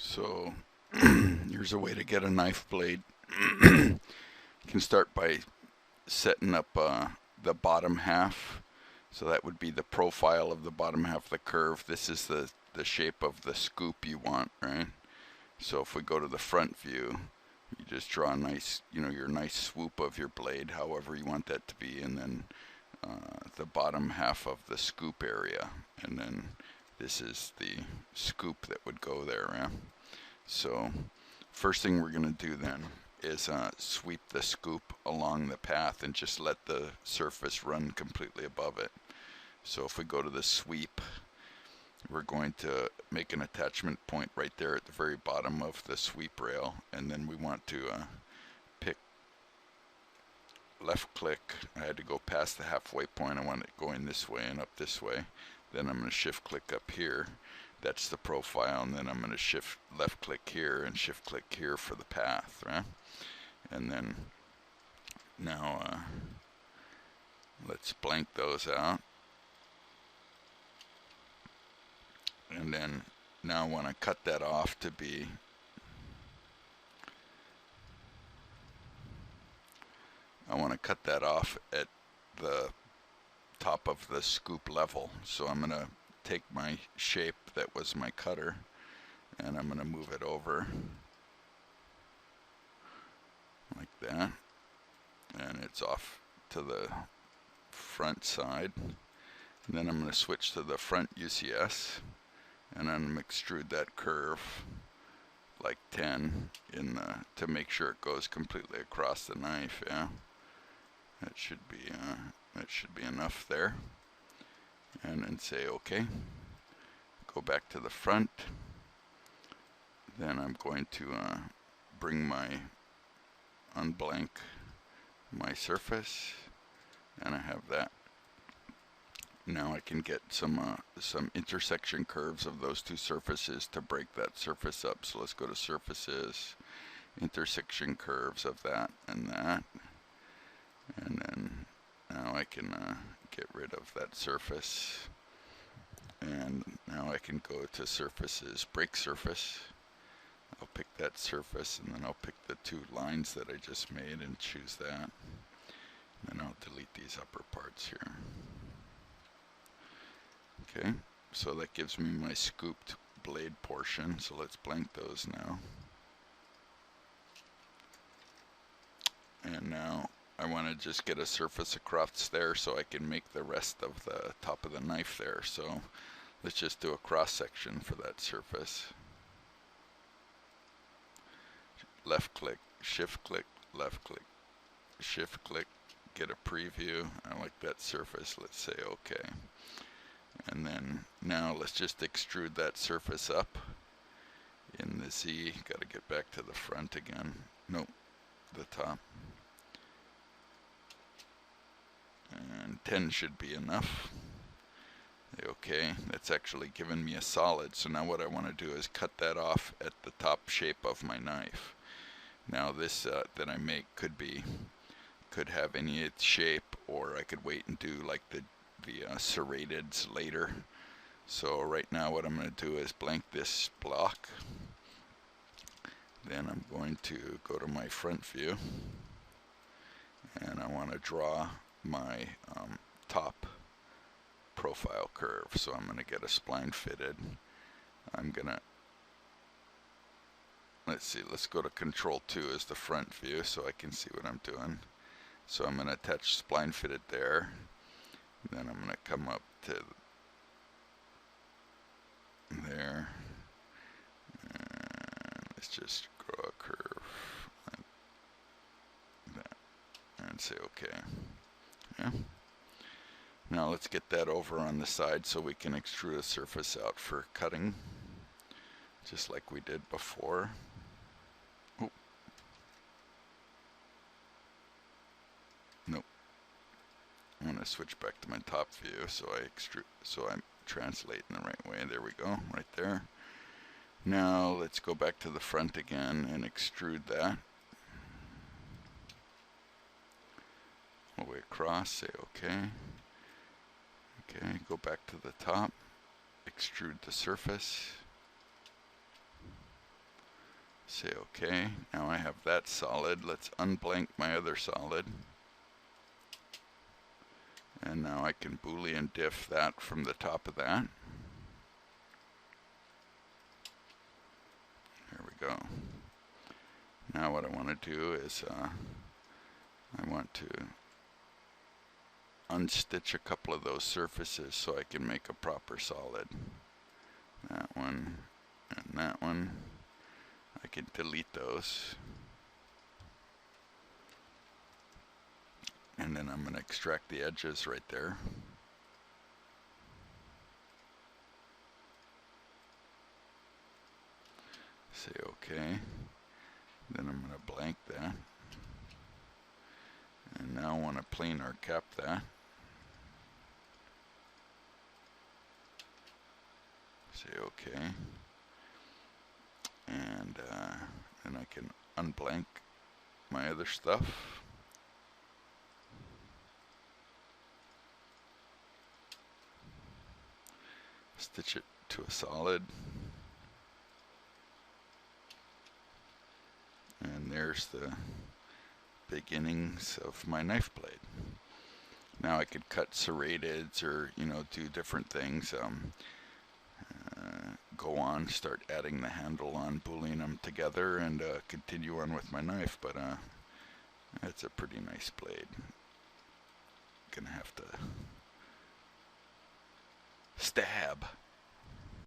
So here's a way to get a knife blade. You can start by setting up the bottom half. So that would be the profile of the bottom half of the curve. This is the shape of the scoop you want, right? So if we go to the front view, you just draw a nice, your nice swoop of your blade, however you want that to be, and then the bottom half of the scoop area. And then this is the scoop that would go there, yeah? So first thing we're going to do then is sweep the scoop along the path and just let the surface run completely above it. So if we go to the sweep, we're going to make an attachment point right there at the very bottom of the sweep rail, and then we want to pick left click. I had to go past the halfway point. I want it going this way and up this way. Then I'm going to shift click up here. That's the profile, and then I'm going to shift left click here and shift click here for the path, right? And then now let's blank those out. And then now I want to cut that off to be at the top of the scoop level. So I'm going to take my shape that was my cutter and I'm going to move it over like that, and it's off to the front side. And then I'm going to switch to the front UCS, and I'm going to extrude that curve like 10 to make sure it goes completely across the knife. Yeah, that should be enough there. And then say OK. Go back to the front. Then I'm going to unblank my surface, and I have that. Now I can get some intersection curves of those two surfaces to break that surface up. So let's go to surfaces, intersection curves of that, and then now I can get rid of that surface, and now I can go to surfaces, break surface. I'll pick that surface, and then I'll pick the two lines that I just made and choose that. And then I'll delete these upper parts here. Okay, so that gives me my scooped blade portion. So let's blank those now. And now I want to just get a surface across there so I can make the rest of the top of the knife there. So let's just do a cross section for that surface. Left click, shift click, left click, shift click, get a preview. I like that surface. Let's say OK. And then now let's just extrude that surface up in the Z. Got to get back to the front again. Nope, the top. And 10 should be enough. Okay, that's actually given me a solid. So now what I want to do is cut that off at the top shape of my knife. Now this that I make could have any shape, or I could wait and do like the serrateds later. So right now what I'm going to do is blank this block. Then I'm going to go to my front view, and I want to draw my top profile curve. So I'm going to get a spline fitted. I'm going to, let's go to Control 2 as the front view so I can see what I'm doing. So I'm going to attach spline fitted there. Then I'm going to come up to there. And let's just draw a curve like that and say OK. Yeah. Now let's get that over on the side so we can extrude a surface out for cutting, just like we did before. Oh. Nope. I'm going to switch back to my top view so I'm translating the right way. There we go, right there. Now let's go back to the front again and extrude that all the way across, say OK. Okay, go back to the top, extrude the surface. Say okay. Now I have that solid. Let's unblank my other solid. And now I can Boolean diff that from the top of that. There we go. Now what I want to do is I want to unstitch a couple of those surfaces so I can make a proper solid. That one and that one. I can delete those. And then I'm going to extract the edges right there. Say okay. Then I'm going to blank that. And now I want to planar cap that. Say okay. And then I can unblank my other stuff. Stitch it to a solid. And there's the beginnings of my knife blade. Now I could cut serrateds or, you know, do different things. Go on, start adding the handle on, Boolean them together, and continue on with my knife. But it's a pretty nice blade. Gonna have to stab.